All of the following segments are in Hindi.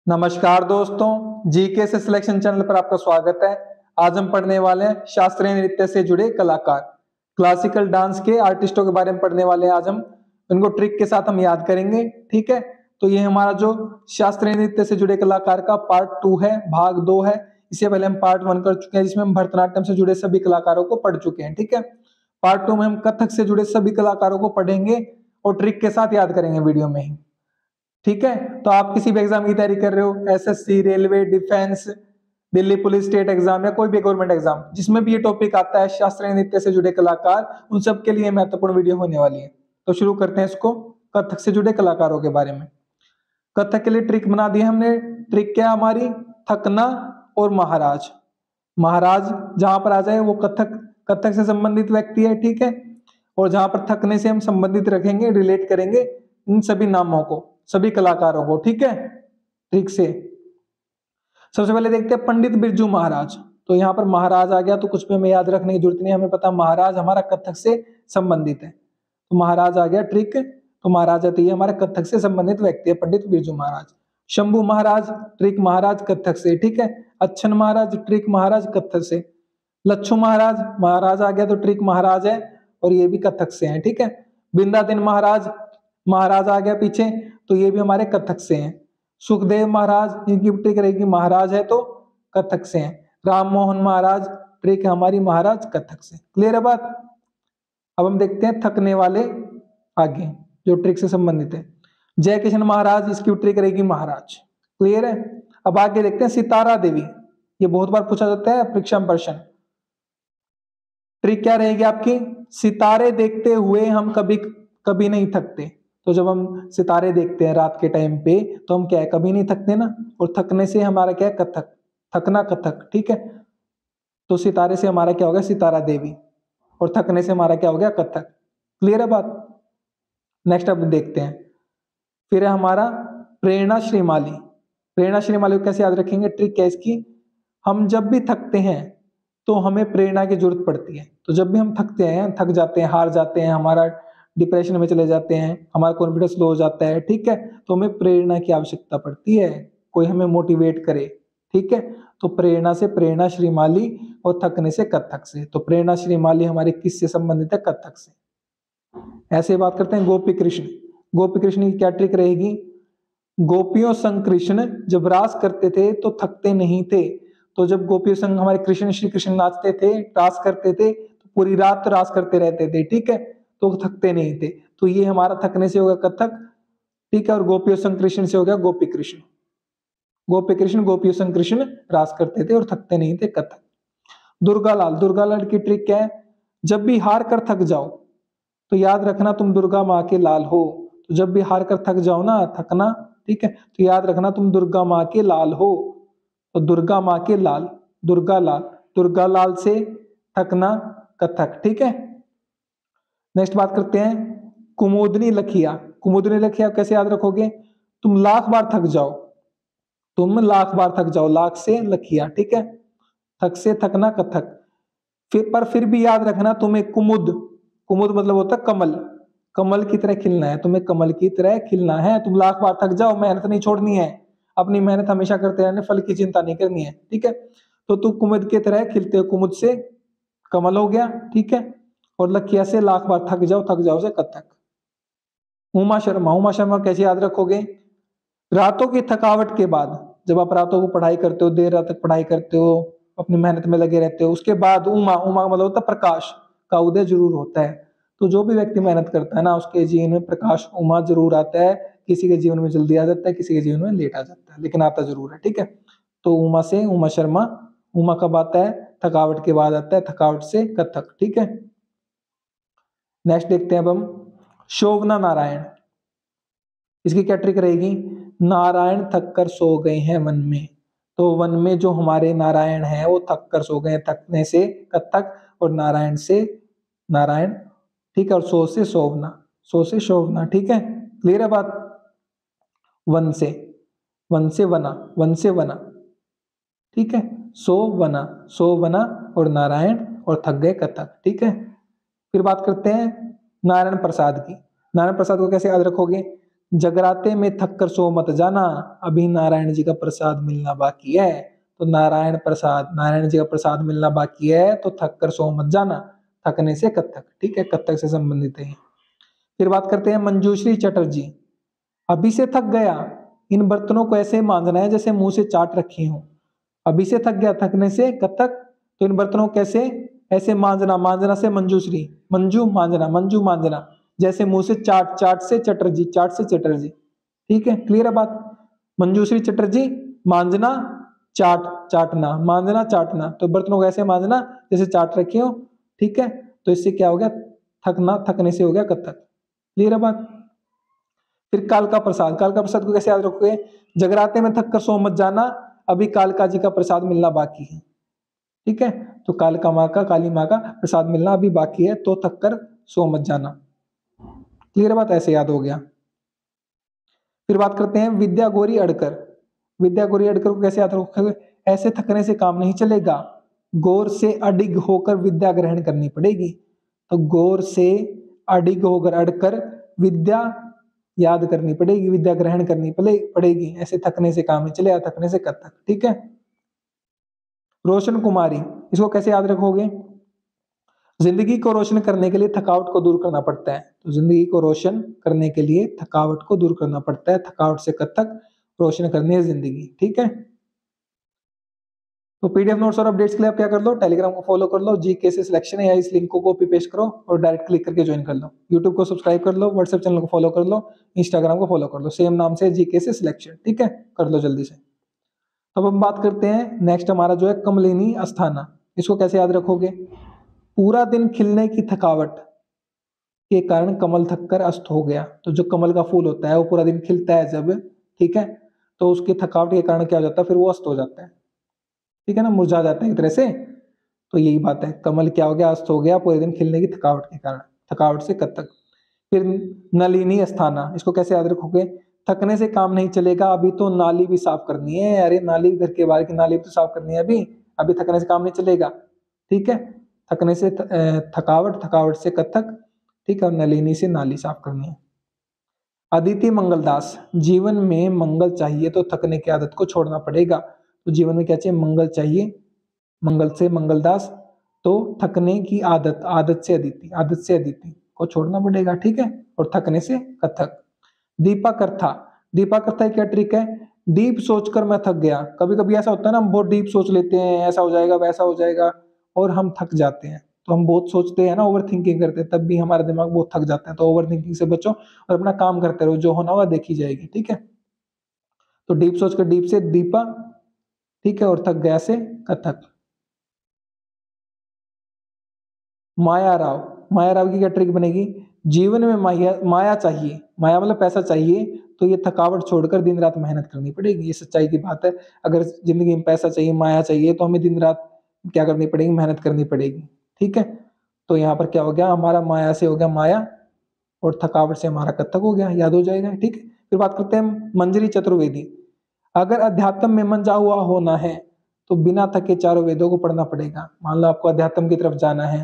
नमस्कार दोस्तों, जीके से सिलेक्शन चैनल पर आपका स्वागत है। आज हम पढ़ने वाले हैं शास्त्रीय नृत्य से जुड़े कलाकार, क्लासिकल डांस के आर्टिस्टों के बारे में पढ़ने वाले हैं। आज हम इनको ट्रिक के साथ हम याद करेंगे, ठीक है। तो ये हमारा जो शास्त्रीय नृत्य से जुड़े कलाकार का पार्ट 2 है, भाग 2 है। इससे पहले हम पार्ट 1 कर चुके हैं, जिसमें हम भरतनाट्यम से जुड़े सभी कलाकारों को पढ़ चुके हैं, ठीक है। पार्ट 2 में हम कथक से जुड़े सभी कलाकारों को पढ़ेंगे और ट्रिक के साथ याद करेंगे वीडियो में ही, ठीक है। तो आप किसी भी एग्जाम की तैयारी कर रहे हो, SSC, railway, defence, Delhi police state exam या कोई भी गवर्नमेंट एग्जाम, जिसमें भी ये टॉपिक आता है शास्त्रीय नृत्य से जुड़े कलाकार, उन सब के लिए महत्वपूर्ण वीडियो होने वाली है। तो शुरू करते हैं इसको, कथक से जुड़े कलाकारों के बारे में। कथक के लिए ट्रिक बना दी हमने। ट्रिक क्या हमारी? थकना और महाराज। महाराज जहां पर आ जाए वो कथक कथक से संबंधित व्यक्ति है, ठीक है। और जहां पर थकने से हम संबंधित रखेंगे, रिलेट करेंगे इन सभी नामों को, सभी कलाकारों को, ठीक है। ट्रिक से सबसे पहले देखते हैं पंडित बिरजू महाराज। तो यहाँ पर महाराज आ गया तो कुछ भी हमें याद रखने की जरूरत नहीं, हमें पता महाराज हमारा कथक से संबंधित है। तो महाराज आ गया ट्रिक। तो महाराज आती है हमारे कथक से संबंधित व्यक्ति है पंडित बिरजू महाराज। शंभू महाराज ट्रिक महाराज कथक से, ठीक है। अच्छन महाराज ट्रिक महाराज कथक से। लच्छू महाराज, महाराज आ गया तो ट्रिक महाराज है और ये भी कथक से है, ठीक है। बिंदादिन महाराज, महाराज आ गया पीछे तो ये भी हमारे कथक से हैं। सुखदेव महाराज, इनकी ट्रिक रहेगी महाराज है तो कथक से हैं। राम मोहन महाराज ट्रिक हमारी महाराज कथक से। क्लियर है बात? अब हम देखते हैं थकने वाले आगे जो ट्रिक से संबंधित है। जय किशन महाराज, इसकी ट्रिक रहेगी महाराज। क्लियर है? अब आगे देखते हैं सितारा देवी। ये बहुत बार पूछा जाता है परीक्षा में प्रश्न। ट्रिक क्या रहेगी आपकी? सितारे देखते हुए हम कभी कभी नहीं थकते। तो जब हम सितारे देखते हैं रात के टाइम पे तो हम क्या है, कभी नहीं थकते ना। और थकने से हमारा क्या है, कथक, थकना कथक, ठीक है। तो सितारे से हमारा क्या हो गया, सितारा देवी, और थकने से हमारा क्या हो गया, कथक। क्लियर है बात? नेक्स्ट अब देखते हैं, फिर है हमारा प्रेरणा श्रीमाली। प्रेरणा श्रीमाली को कैसे याद रखेंगे? ट्रिक क्या है इसकी? हम जब भी थकते हैं तो हमें प्रेरणा की जरूरत पड़ती है। तो जब भी हम थकते हैं, थक जाते हैं, हार जाते हैं, हमारा डिप्रेशन में चले जाते हैं, हमारा कॉन्फिडेंस लो हो जाता है, ठीक है, तो हमें प्रेरणा की आवश्यकता पड़ती है, कोई हमें मोटिवेट करे, ठीक है। तो प्रेरणा से प्रेरणा श्रीमाली और थकने से कथक से। तो प्रेरणा श्रीमाली हमारे किससे संबंधित है? कथक से। ऐसे बात करते हैं गोपी कृष्ण। गोपी कृष्ण की क्या ट्रिक रहेगी? गोपियों संग कृष्ण जब रास करते थे तो थकते नहीं थे। तो जब गोपियों संग हमारे कृष्ण, श्री कृष्ण नाचते थे, रास करते थे, तो पूरी रात रास करते रहते थे, ठीक है, तो थकते नहीं थे। तो ये हमारा थकने से होगा कथक, ठीक है। और गोपियों संग कृष्ण से हो गया गोपी कृष्ण। गोपी कृष्ण गोपियों संग कृष्ण रास करते थे और थकते नहीं थे, कथक। दुर्गालाल, दुर्गालाल की ट्रिक क्या है? जब भी हार कर थक जाओ तो याद रखना तुम दुर्गा माँ के लाल हो। तो जब भी हार कर थक जाओ ना, थकना, ठीक है, तो याद रखना तुम दुर्गा माँ के लाल हो। तो दुर्गा माँ के लाल, दुर्गा लाल, दुर्गा लाल से थकना कथक, ठीक है। नेक्स्ट बात करते हैं कुमुदनी लखिया। कुमुदनी लखिया कैसे याद रखोगे? तुम लाख बार थक जाओ, तुम लाख बार थक जाओ, लाख से लखिया, ठीक है। थक से थकना कथक। फिर भी याद रखना तुम्हें कुमुद, कुमुद मतलब होता है कमल, कमल की तरह खिलना है, तुम्हें कमल की तरह खिलना है। तुम लाख बार थक जाओ, मेहनत नहीं छोड़नी है, अपनी मेहनत हमेशा करते रहने, फल की चिंता नहीं करनी है, ठीक है। तो तू कुमुद की तरह खिलते हो, कुमुद से कमल हो गया, ठीक है। और लखिया से लाख बार थक जाओ से कथक। उमा शर्मा, उमा शर्मा कैसे याद रखोगे? रातों की थकावट के बाद, जब आप रातों को पढ़ाई करते हो, देर रात तक पढ़ाई करते हो, अपनी मेहनत में लगे रहते हो, उसके बाद उमा, उमा मतलब होता है प्रकाश का उदय जरूर होता है। तो जो भी व्यक्ति मेहनत करता है ना, उसके जीवन में प्रकाश, उमा जरूर आता है। किसी के जीवन में जल्दी आ जाता है, किसी के जीवन में लेट आ जाता है, लेकिन आता जरूर है, ठीक है। तो उमा से उमा शर्मा, उमा कब आता है? थकावट के बाद आता है, थकावट से कथक, ठीक है। नेक्स्ट देखते हैं अब हम शोभना नारायण। इसकी क्या ट्रिक रहेगी? नारायण थक कर सो गए हैं वन में। तो वन में जो हमारे नारायण हैं वो थक कर सो गए, थकने से कथक, और नारायण से नारायण, ठीक है। और सो से शोभना, सो से शोभना, ठीक है। क्लियर है बात? वन से, वन से वना, वन से वना, ठीक है। सो वना, सो वना और नारायण और थक गए कथक, ठीक है। फिर बात करते हैं नारायण प्रसाद की। नारायण प्रसाद को कैसे याद रखोगे? जगराते में थक कर सो मत जाना, अभी नारायण जी का प्रसाद मिलना बाकी है। तो नारायण जी का प्रसाद मिलना बाकी है, तो थक कर सो मत जाना, थकने से कत्थक, ठीक है, कत्थक से संबंधित है। फिर बात करते हैं मंजूश्री चटर्जी। अभी से थक गया, इन बर्तनों को ऐसे मांजना है जैसे मुंह से चाट रखी हूं। अभी से थक गया, थकने से कत्थक, तो इन बर्तनों को कैसे, ऐसे मांजना, मांजना से मंजूश्री, मंजू मांजना, जैसे मुंह से चाट, चाट से चटर्जी, चाट से चटर्जी, ठीक है, क्लियर है बात। मंजूश्री चटर्जी, मांजना, चाट, चाटना, मांजना चाटना, तो बर्तनों को ऐसे मांजना जैसे चाट रखे हो, ठीक है। तो इससे क्या हो गया, थकना, थकने से हो गया कत्थक, क्लियर है बात। फिर कालका प्रसाद, कालका प्रसाद को कैसे याद रखोगे, जगराते में थक कर सो मत जाना, अभी कालका जी का प्रसाद मिलना बाकी है, ठीक है। तो कालका माँ का, काली माँ का प्रसाद मिलना अभी बाकी है, तो थक कर सो मत जाना, क्लियर बात, ऐसे याद हो गया। फिर बात करते हैं विद्या गौरी अड़कर। विद्या गौरी अड़कर को कैसे याद रखोगे, ऐसे थकने से काम नहीं चलेगा, गौर से अडिग होकर विद्या ग्रहण करनी पड़ेगी। तो गौर से अडिग होकर, अड़कर विद्या याद करनी पड़ेगी, विद्या ग्रहण करनी पड़ेगी, ऐसे थकने से काम नहीं चलेगा, थकने से कत्थक, ठीक है। रोशन कुमारी, इसको कैसे याद रखोगे, जिंदगी को रोशन करने के लिए थकावट को दूर करना पड़ता है। तो जिंदगी को रोशन करने के लिए थकावट को दूर करना पड़ता है, थकावट से कत्थक, रोशन करनी है जिंदगी, ठीक है। तो पीडीएफ नोट्स और अपडेट्स के लिए आप क्या कर लो, टेलीग्राम को फॉलो कर लो, जीके से सिलेक्शन है, या इस लिंक को कॉपी पेस्ट करो और डायरेक्ट क्लिक करके ज्वाइन कर लो। यूट्यूब को सब्सक्राइब कर लो, व्हाट्सएप चैनल को फॉलो कर लो, इंस्टाग्राम को फॉलो कर लो, सेम नाम से जीके से सिलेक्शन, ठीक है, कर लो जल्दी से। अब हम बात करते हैं नेक्स्ट, हमारा जो है कमलिनी अस्थाना, इसको कैसे याद रखोगे, पूरा दिन खिलने की थकावट के कारण कमल थककर अस्त हो गया। तो जो कमल का फूल होता है वो पूरा दिन खिलता है जब, ठीक है, तो उसकी थकावट के कारण क्या हो जाता है, फिर वो अस्त हो जाता है, ठीक है ना, मुरझा जाता है एक तरह से। तो यही बात है, कमल क्या हो गया, अस्त हो गया पूरे दिन खिलने की थकावट के कारण, थकावट से कत्थक। फिर नलिनी अस्थाना, इसको कैसे याद रखोगे, थकने से काम नहीं चलेगा, अभी तो नाली भी साफ करनी है, अरे नाली, घर के बाहर की नाली भी तो साफ करनी है अभी, अभी थकने से काम नहीं चलेगा, ठीक है। थकने से थकावट, थकावट से कत्थक, ठीक है, और नलिनी से नाली साफ करनी है। अदिति मंगलदास, जीवन में मंगल चाहिए तो थकने की आदत को छोड़ना पड़ेगा। तो जीवन में क्या चाहिए, मंगल चाहिए, मंगल से मंगलदास, तो थकने की आदत, आदत से अदिति, आदत से अदिति को छोड़ना पड़ेगा, ठीक है, और थकने से कथक। दीपक अर्था, दीपक अर्था क्या ट्रिक है, डीप सोचकर मैं थक गया। कभी कभी ऐसा होता है ना, हम बहुत डीप सोच लेते हैं, ऐसा हो जाएगा वैसा हो जाएगा, और हम थक जाते हैं। तो हम बहुत सोचते हैं ना, ओवर थिंकिंग करते हैं, तब भी हमारा दिमाग बहुत थक जाता है। तो ओवर थिंकिंग से बचो और अपना काम करते रहो, जो होना होगा देखी जाएगी, ठीक है। तो डीप सोच कर डीप से दीपा, ठीक है, और थक गया से कथक। माया राव, माया राव की क्या ट्रिक बनेगी, जीवन में माया, माया चाहिए, माया मतलब पैसा चाहिए, तो ये थकावट छोड़कर दिन रात मेहनत करनी पड़ेगी, ये सच्चाई की बात है। अगर जिंदगी में पैसा चाहिए, माया चाहिए, तो हमें दिन रात क्या करनी पड़ेगी, मेहनत करनी पड़ेगी, ठीक है। तो यहाँ पर क्या हो गया, हमारा माया से हो गया माया, और थकावट से हमारा कत्थक हो गया, याद हो जाएगा, ठीक है। फिर बात करते हैं मंजरी चतुर्वेदी। अगर अध्यात्म में मंजा हुआ होना है तो बिना थके चारों वेदों को पढ़ना पड़ेगा। मान लो आपको अध्यात्म की तरफ जाना है,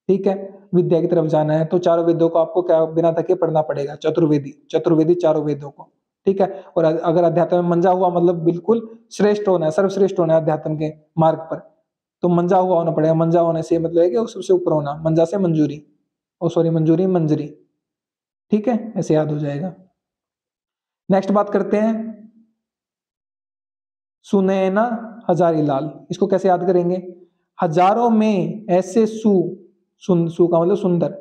ठीक है, विद्या की तरफ जाना है, तो चारों वेदों को आपको क्या बिना थके पढ़ना पड़ेगा, चतुर्वेदी, चतुर्वेदी चारों वेदों को, ठीक है। और अगर अध्यात्म में मंजा हुआ मतलब बिल्कुल श्रेष्ठ होना है, सर्वश्रेष्ठ होना है अध्यात्म के मार्ग पर, तो मंजा हुआ होना पड़ेगा। मंजा होने से मतलब है कि सबसे ऊपर होना, मंजा से मंजूरी, ओ सॉरी मंजूरी मंजरी, ठीक है, ऐसे याद हो जाएगा। नेक्स्ट बात करते हैं सुनैना हजारीलाल, इसको कैसे याद करेंगे, हजारों में ऐसे सु का मतलब सुंदर,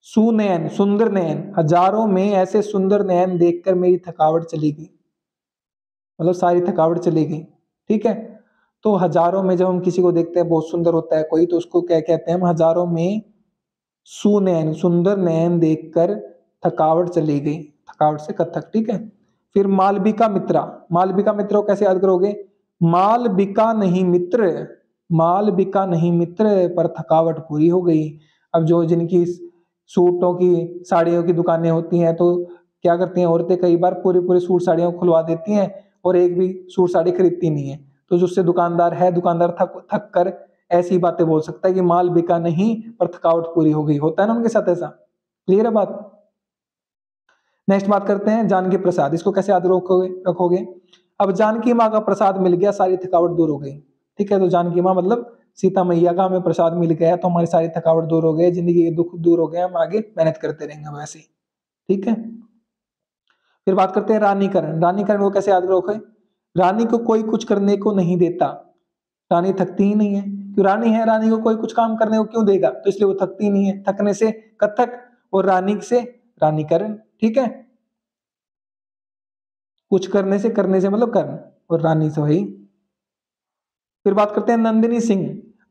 सुनैन, सुंदर नैन, हजारों में ऐसे सुंदर नैन देखकर मेरी थकावट चली गई, मतलब सारी थकावट चली गई, ठीक है। तो हजारों में जब हम किसी को देखते हैं, बहुत सुंदर होता है कोई, तो उसको क्या कहते हैं हम, हजारों में सुनैन, सुंदर नैन देखकर थकावट चली गई, थकावट से कथक, ठीक है। फिर मालविका मित्रा, मालविका मित्र को कैसे याद करोगे, मालविका नहीं मित्र, मालविका नहीं मित्र पर थकावट पूरी हो गई। अब जो जिनकी सूटों की, साड़ियों की दुकानें होती हैं, तो क्या करती हैं औरतें, कई बार पूरी पूरी सूट साड़ियां खुलवा देती हैं और एक भी सूट साड़ी खरीदती नहीं है। तो जो उससे दुकानदार है, दुकानदार थक थक कर ऐसी बातें बोल सकता है कि माल बिका नहीं पर थकावट पूरी हो गई, होता है ना उनके साथ ऐसा, क्लियर है बात। नेक्स्ट बात करते हैं जानकी प्रसाद, इसको कैसे याद रखोगे। अब जानकी माँ का प्रसाद मिल गया, सारी थकावट दूर हो गई। ठीक है, तो जानकी माँ मतलब सीता मैया का हमें प्रसाद मिल गया तो हमारी सारी थकावट दूर हो गई, जिंदगी के दुख दूर हो गए, हम आगे मेहनत करते रहेंगे वैसे ही। ठीक है, फिर बात करते हैं रानीकरण। रानीकरण को कैसे याद रखोगे। रानी को कोई कुछ करने को नहीं देता, रानी थकती ही नहीं है, क्यों रानी है, रानी को कोई कुछ काम करने को क्यों देगा, तो इसलिए वो थकती नहीं है। थकने से कथक और रानी से रानीकरण। ठीक है, कुछ करने से मतलब कर्ण, और रानी से वही। फिर बात करते हैं नंदिनी सिंह।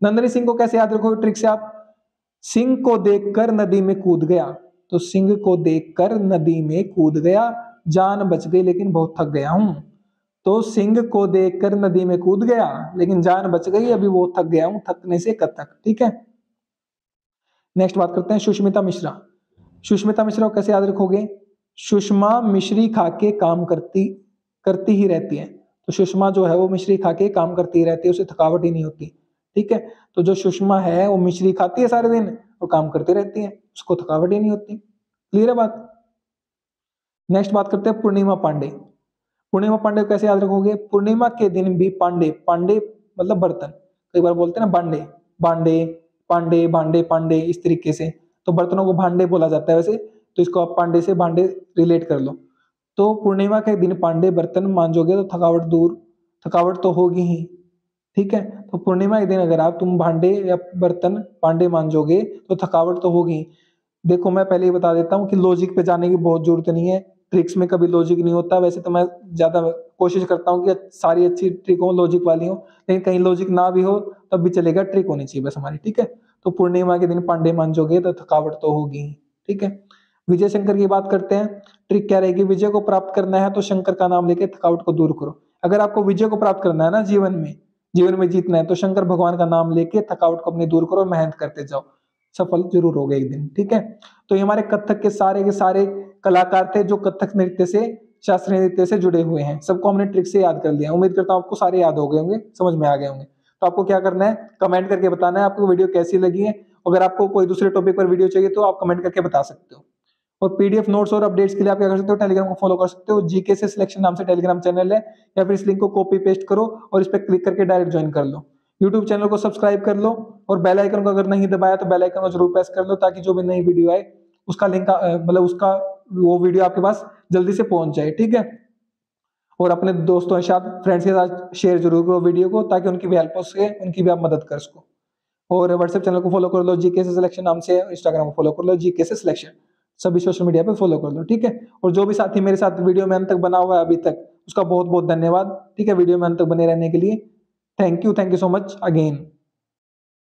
नंदिनी सिंह को कैसे याद रखोगे ट्रिक से आप। सिंह को देखकर नदी में कूद गया, तो सिंह को देखकर नदी में कूद गया, जान बच गई लेकिन बहुत थक गया हूं। तो सिंह को देखकर नदी में कूद गया लेकिन जान बच गई, अभी वो थक गया हूं, थकने से कथक। ठीक है, नेक्स्ट बात करते हैं सुष्मिता मिश्रा। सुष्मिता मिश्रा को कैसे याद रखोगे। सुषमा मिश्री खा के काम करती करती ही रहती है, तो सुषमा जो है वो मिश्री खा के काम करती ही रहती है, उसे थकावट ही नहीं होती। ठीक है, तो जो सुषमा है वो मिश्री खाती है सारे दिन और काम करती रहती है, उसको थकावट ही नहीं होती। क्लियर है बात। नेक्स्ट बात करते हैं पूर्णिमा पांडे। पूर्णिमा पांडे को कैसे याद रखोगे। पूर्णिमा के दिन भी पांडे, पांडे मतलब बर्तन, कई बार बोलते हैं ना बांडे, बांडे पांडे भांडे पांडे, इस तरीके से, तो बर्तनों को भांडे बोला जाता है वैसे, तो इसको आप पांडे से भांडे रिलेट कर लो। तो पूर्णिमा के दिन पांडे बर्तन मांजोगे तो थकावट तो होगी ही। ठीक है, तो पूर्णिमा के दिन अगर आप तुम भांडे या बर्तन पांडे मांजोगे तो थकावट तो होगी। देखो मैं पहले ही बता देता हूँ कि लॉजिक पे जाने की बहुत जरूरत नहीं है, ट्रिक्स में कभी लॉजिक नहीं होता। वैसे तो मैं ज्यादा कोशिश करता हूँ कि सारी अच्छी ट्रिक हो, लॉजिक वाली हो, लेकिन कहीं लॉजिक ना भी हो तब भी चलेगा, ट्रिक होनी चाहिए बस हमारी। ठीक है, तो पूर्णिमा के दिन पांडे मांजोगे तो थकावट तो होगी ही। ठीक है, विजय शंकर की बात करते हैं। ट्रिक क्या रहेगी, विजय को प्राप्त करना है तो शंकर का नाम लेके थकावट को दूर करो। अगर आपको विजय को प्राप्त करना है ना जीवन में जीतना है, तो शंकर भगवान का नाम लेके थकावट को अपनी दूर करो, मेहनत करते जाओ, सफल जरूर होगे एक दिन। ठीक है, तो ये हमारे कथक के सारे कलाकार थे जो कथक नृत्य से, शास्त्रीय नृत्य से जुड़े हुए हैं। सबको हमने ट्रिक से याद कर लिया, उम्मीद करता हूं आपको सारे याद हो गए होंगे, समझ में आ गए होंगे। तो आपको क्या करना है, कमेंट करके बताना है आपको वीडियो कैसी लगी है। अगर आपको कोई दूसरे टॉपिक पर वीडियो चाहिए तो आप कमेंट करके बता सकते हो। और पीडीएफ नोट्स और अपडेट्स के लिए आप क्या कर सकते हो, टेलीग्राम को फॉलो कर सकते हो, जीके से सिलेक्शन नाम से टेलीग्राम चैनल है, या फिर इस लिंक को कॉपी पेस्ट करो और इस पर क्लिक करके डायरेक्ट ज्वाइन कर लो। यूट्यूब चैनल को सब्सक्राइब कर लो और बेल आइकन को अगर नहीं दबाया तो बेल आइकन को जरूर प्रेस कर लो, ताकि जो भी नई वीडियो आए उसका लिंक मतलब उसका वो वीडियो आपके पास जल्दी से पहुंच जाए। ठीक है, और अपने दोस्तों के साथ, फ्रेंड्स के साथ शेयर जरूर करो वीडियो को, ताकि उनकी भी हेल्प हो सके, उनकी भी आप मदद कर सको। और व्हाट्सएप चैनल को फॉलो कर लो जीके से सिलेक्शन नाम से, इंस्टाग्राम को फॉलो कर लो जीके से सिलेक्शन, सभी सोशल मीडिया पे फॉलो कर लो। ठीक है, और जो भी साथी मेरे साथ वीडियो में अंत तक बना हुआ है अभी तक, उसका बहुत बहुत धन्यवाद। ठीक है, वीडियो में अंत तक बने रहने के लिए thank you so much again.